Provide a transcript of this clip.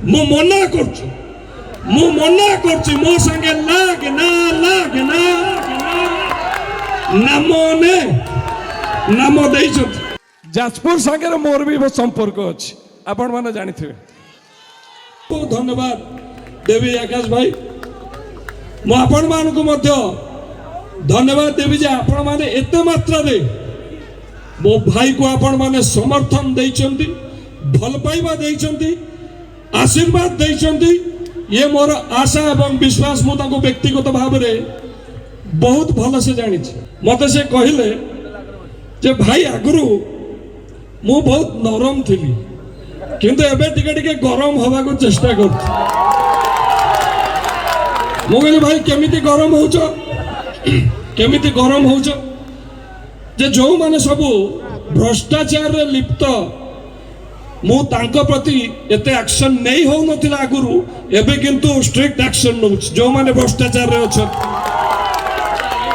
मु मना करछु मो संगे लाग ना नाम देइछत जाजपुर संगे मोर भी संपर्क अछि आपण माने जानि थे। बहुत धन्यवाद देवी आकाश भाई मु आपण मान को मध्य धन्यवाद देवी जे आपण माने एते मात्रा रे मो भाई को आपण माने समर्थन देइछंती भल पाइबा देइछंती आशीर्वाद देइछंती ये मोर आशा एवं विश्वास मु ताको व्यक्तिगत भाव रे बहुत भल से जानि छी। मते से कहिले जे भाई आगुरु मु बहुत नरम थिली किंतु एबे टिके टिके गरम हवा को चेष्टा करथि। मु कहली भाई केमिति गरम होउछ जे जो माने सब भ्रष्टाचार रे लिप्त मु तांको प्रति एते एक्शन नहीं हो नथिला आगुरु एबे किंतु स्ट्रिक्ट एक्शन नउछ जो माने भ्रष्टाचार रे अछ।